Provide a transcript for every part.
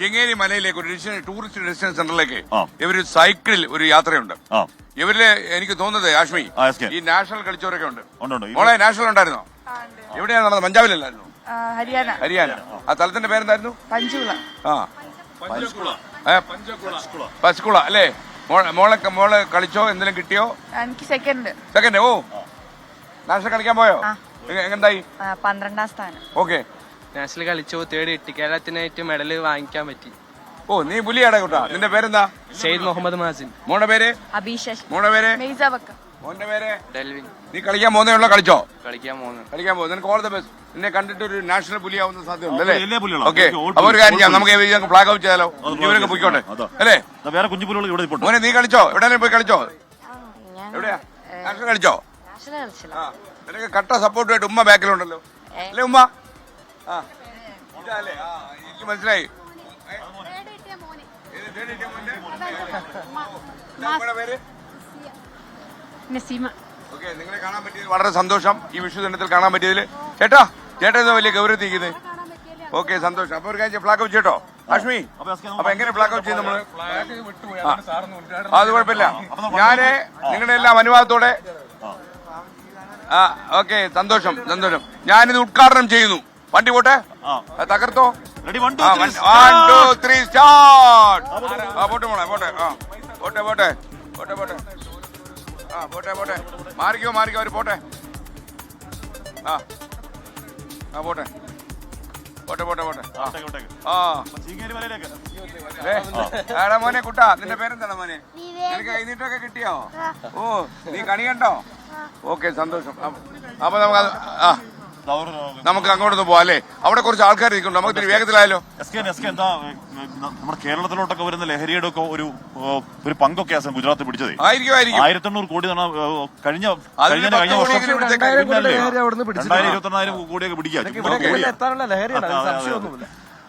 ചെങ്ങേരി മലയിലേക്ക് ഒരു tourist destination സെന്ററിലേക്ക് ഇവര് സൈക്കിളിൽ ഒരു യാത്രയുണ്ട്. ഇവരില് എനിക്ക് തോന്നുന്നത് ആഷ്മി ഈ നാഷണൽ കളിച്ചവരൊക്കെ ഉണ്ട്. മോളെ നാഷണൽ ഉണ്ടായിരുന്നോ? എവിടെയാണ് നടന്നത്? പഞ്ചാബിലല്ലായിരുന്നു? ഹരിയാന. ആ സ്ഥലത്തിന്റെ പേരെന്തായിരുന്നു? പഞ്ചകുള അല്ലേ? മോളെ കളിച്ചോ? എന്തെങ്കിലും കിട്ടിയോ? സെക്കൻഡ്. ഓ, നാഷണൽ കളിക്കാൻ പോയോ? എങ്ങനെയായി? 12ാം സ്ഥാനം. ഓക്കെ. നാഷണൽ കളിച്ചു, തേർഡ് കിട്ടി. കേരളത്തിനായിട്ട് മെഡൽ വാങ്ങിക്കാൻ പറ്റി. ഓ, നീ പുലിയാടാ കൂട്ടാ. നിന്റെ പേരെന്താ? സെയ്ദ് മുഹമ്മദ് മാസിൻ. മോളുടെ പേര്? അഭിഷേക്. മോളുടെ പേര്? മോന്റെ പേര്? ഡെൽവിൻ. നീ കളിക്കാൻ പോകുന്നേ ഉള്ളോ? കളിച്ചോ? കളിക്കാൻ പോകുന്നു. നിനക്ക് ഓൾ ദ ബെസ്റ്റ്. നിന്നെ കണ്ടിട്ട് ഒരു നാഷണൽ പുലിയാവുന്ന സാധ്യതയുണ്ട് അല്ലേ? ഓക്കെ. അപ്പൊ ഒരു കാര്യം ചെയ്യാം, നമുക്ക് ഫ്ലാഗ് ഔട്ട് ചെയ്യാലോ. ഇവരൊക്കെ പോയിക്കോട്ടെ അല്ലേ? മോനെ നീ കളിച്ചോ? എവിടെയെങ്കിലും പോയി കളിച്ചോ? എവിടെയാ? നാഷണൽ കളിച്ചോ? നിനക്ക് കട്ട സപ്പോർട്ടുമായിട്ട് ഉമ്മ ബാക്കിലുണ്ടല്ലോ അല്ലേ? ഉമ്മ ഇതല്ലേ? എനിക്ക് മനസ്സിലായി. നിങ്ങളെ കാണാൻ പറ്റിയത് വളരെ സന്തോഷം. ഈ വിഷു ദിനത്തിൽ കാണാൻ പറ്റിയതിൽ ചേട്ടാ എന്താ വലിയ ഗൗരവത്തിരിക്കുന്നത്? ഓക്കെ, സന്തോഷം. അപ്പൊ ഒരു കാര്യം ഫ്ലാഗ് ഔട്ട് ചെയ്യട്ടോ അശ്മി. അപ്പൊ എങ്ങനെ ഫ്ലാഗ് ഔട്ട് ചെയ്യും നമ്മള്? അത് കുഴപ്പമില്ല. ഞാന് നിങ്ങളുടെ എല്ലാം അനുവാദത്തോടെ ഓക്കെ, സന്തോഷം. ഞാനിത് ഉദ്ഘാടനം ചെയ്യുന്നു. വണ്ടി പോട്ടെ, തകർത്തോ. 1 2 3 സ്റ്റാർട്ട്. പോട്ടെ മോളെ, പോട്ടെ. മാറിക്കോ അവര് പോട്ടെ. മോനെ കുട്ടാ, നിന്റെ പേരെന്താണ് മോനെ? നിനക്ക് കൈനീട്ടൊക്കെ കിട്ടിയോ? ഓ, നീ കണി കണ്ടോ? ഓക്കെ, സന്തോഷം. അപ്പൊ നമുക്ക് അങ്ങോട്ടൊന്ന് പോവാം അല്ലേ? അവിടെ കുറച്ച് ആൾക്കാർ നിൽക്കുന്നുണ്ട്. നമുക്ക് ഇത്തിരി വേഗത്തിലായാലോ? എന്താ നമ്മുടെ കേരളത്തിലോട്ടൊക്കെ വരുന്ന ലഹരിയുടെ ഒക്കെ ഒരു പങ്കൊക്കെ ഗുജറാത്ത് പിടിച്ചത്? ആയിരിക്കും. 1800 കോടി കഴിഞ്ഞ വർഷം 2000 കോടിയൊക്കെ പിടിക്കാം.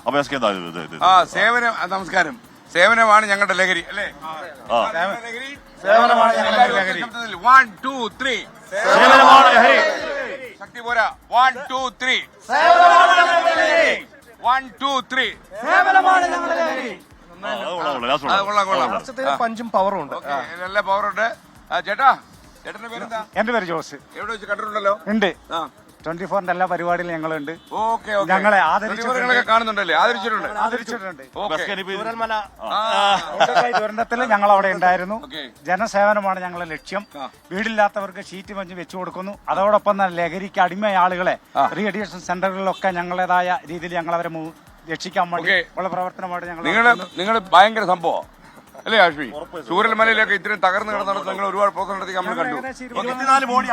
അപ്പൊ സേവനം. നമസ്കാരം. സേവനമാണ് ഞങ്ങളുടെ ലഹരി അല്ലേ? 1 2 3 ശക്തി പോരാ. 1 2 3 1 2 3 പഞ്ചും പവറും ഉണ്ട്. നല്ല പവറുണ്ട്. ചേട്ടന്റെ പേരെന്താ? എന്റെ പേര് ജോസ്. എവിടെ വെച്ച് കണ്ടിട്ടുണ്ടല്ലോ? ഉണ്ട്. 24ന്റെ എല്ലാ പരിപാടിയിലും ഞങ്ങളുണ്ട്. ഓക്കെ. ഞങ്ങളെ കാണുന്നുണ്ടല്ലേ? ആദരിച്ചിട്ടുണ്ട്. ദുരന്തത്തിൽ ഞങ്ങൾ അവിടെ ഉണ്ടായിരുന്നു. ജനസേവനമാണ് ഞങ്ങളുടെ ലക്ഷ്യം. വീടില്ലാത്തവർക്ക് ഷീറ്റ് മഞ്ച് വെച്ചു കൊടുക്കുന്നു. അതോടൊപ്പം തന്നെ ലഹരിക്ക് അടിമ ആളുകളെ റീഅഡിക്ഷൻ സെന്ററുകളിലൊക്കെ ഞങ്ങളുടേതായ രീതിയിൽ ഞങ്ങൾ അവരെ രക്ഷിക്കാൻ വേണ്ടി ഉള്ള പ്രവർത്തനമായിട്ട് നിങ്ങൾ ഭയങ്കര സംഭവം അല്ലേ ആഷ്മി? ചൂരൽമലയിലൊക്കെ ഇത്രയും തകർന്നു കിടന്നിടത്ത് നിങ്ങൾ ഒരുപാട് പ്രോഗ്രാം നടത്തി നമ്മൾ കണ്ടു. 24 ബോഡി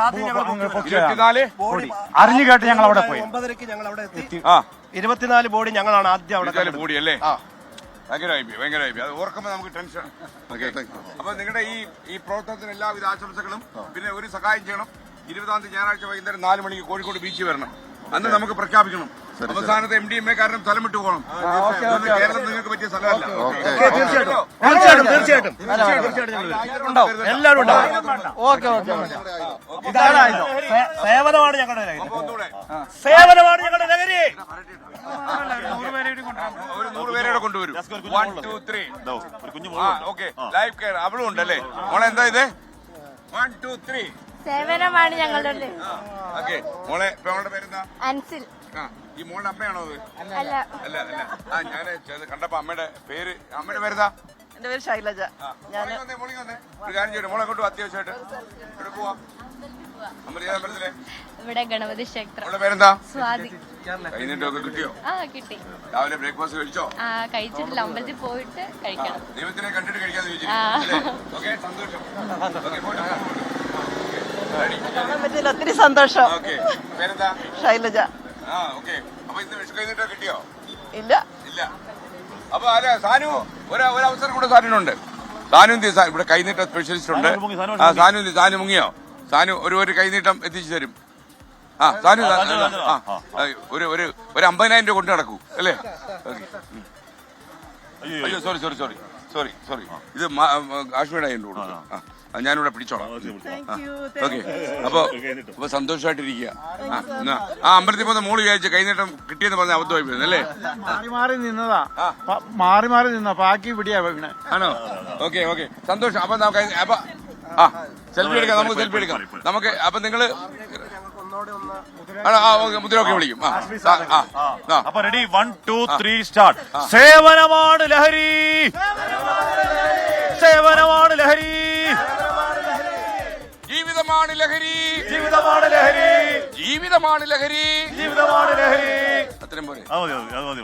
അറിഞ്ഞു കേട്ട് ഞങ്ങൾ അവിടെ പോയി. 9:30 ഞങ്ങൾ അവിടെ എത്തി. 24 ബോഡി ഞങ്ങളാണ് ആദ്യം അവിടെ ബോഡി അല്ലേ? ഭയങ്കരമായി. അത് ഓർക്കുമ്പോൾ നമുക്ക് ടെൻഷൻ. അപ്പൊ നിങ്ങളുടെ ഈ പ്രവർത്തനത്തിന് എല്ലാവിധ ആശംസകളും. പിന്നെ ഒരു സഹായം ചെയ്യണം. 20-ാം തീയതി ഞായറാഴ്ച വൈകുന്നേരം 4 മണിക്ക് കോഴിക്കോട് ബീച്ചിൽ വരണം. അന്ന് നമുക്ക് പ്രഖ്യാപിക്കണം. അവസാനത്തെ MDMA കാരണം സ്ഥലം വിട്ടു പോകണം. കേരളം നിങ്ങൾക്ക് പറ്റിയ സ്ഥലമല്ല. തീർച്ചയായിട്ടും എല്ലാവരും ഉണ്ടാവും. സേവനമാണ് ഞങ്ങളുടെ ലഹരി. ഒരു 100 പേരെ കൊണ്ടുവരും. 1 2 3 ഓക്കെ. ലൈഫ് കെയർ അവളും ഉണ്ടല്ലേ? മോളെ എന്താ ഇത്? 1 2 3 സേവനമാണ് ഞങ്ങളുടെ. മോളെ പേരെന്താ? അൻസിൽ. ഈ മോളുടെ അമ്മയാണോ അത്? അല്ല. ഞാൻ കണ്ടപ്പോ അമ്മയുടെ പേരെന്താ? എന്റെ പേര് ശൈലജ. ഒരു കാര്യം ചെയ്യട്ടെ, മോളെ കൊണ്ട് അത്യാവശ്യമായിട്ട് ഇവിടെ പോവാം. ഇവിടെ ഗണപതി ക്ഷേത്രം. മോളുടെ പേരെന്താ? സ്വാതി. കൈനീട്ടൊക്കെ കിട്ടിയോ? കിട്ടി. രാവിലെ ബ്രേക്ക്ഫാസ്റ്റ് കഴിച്ചോ? കഴിച്ചിട്ടില്ല. അമ്പലത്തിൽ പോയിട്ട് കഴിക്കണം. ദൈവത്തിനെ കണ്ടിട്ട് കഴിക്കാന്ന് ചോദിച്ചു. സന്തോഷം. കാണാൻ പറ്റില്ല, ഒത്തിരി സന്തോഷം. പേരെന്താ? ശൈലജ. അപ്പൊ ഇന്ന് വിഷു കൈനീട്ടോ കിട്ടിയോ? ഇല്ല. അപ്പൊ സാനു ഒരു അവസരം കൂടെ സാനുണ്ട്. സാനു ഇവിടെ കൈനീട്ട സ്പെഷ്യലിസ്റ്റ് ഉണ്ട്. സാനു മുങ്ങിയോ? സാനു ഒരു കൈനീട്ടം എത്തിച്ചു തരും. സാനു ഒരു 50,000 രൂപ കൊണ്ട് നടക്കൂ അല്ലേ? അയ്യോ, സോറി. സോറി ഇത് കാശ്മീരായി കൊടുക്കും. ഞാനിവിടെ പിടിച്ചോളാം. ഓക്കെ, അപ്പൊ സന്തോഷമായിട്ടിരിക്കുക. ആ അമ്പലത്തിൽ പോകുന്ന മോള് വിചാരിച്ച കൈനീട്ടം കിട്ടിയെന്ന് പറഞ്ഞ അബദ്ധമായി പോയിരുന്നു അല്ലേ? മാറി നിന്നാ ബാക്കി പിടിയാ വീണേ. ആണോ? ഓക്കെ സന്തോഷം. അപ്പൊ നമുക്ക് സെൽഫി എടുക്കാം. നമുക്ക് അപ്പൊ നിങ്ങള് മുദ്രയൊക്കെ വിളിക്കും. അപ്പൊ റെഡി 1 2 3 സ്റ്റാർട്ട്. സേവനമാണ് ലഹരി, സേവനമാണ് ലഹരി, ജീവിതമാണ് ലഹരി, ജീവിതമാണ് ലഹരി, ജീവിതമാണ് ലഹരി, ജീവിതമാണ് ലഹരി. അത്രയും പോലെ അത് മതി.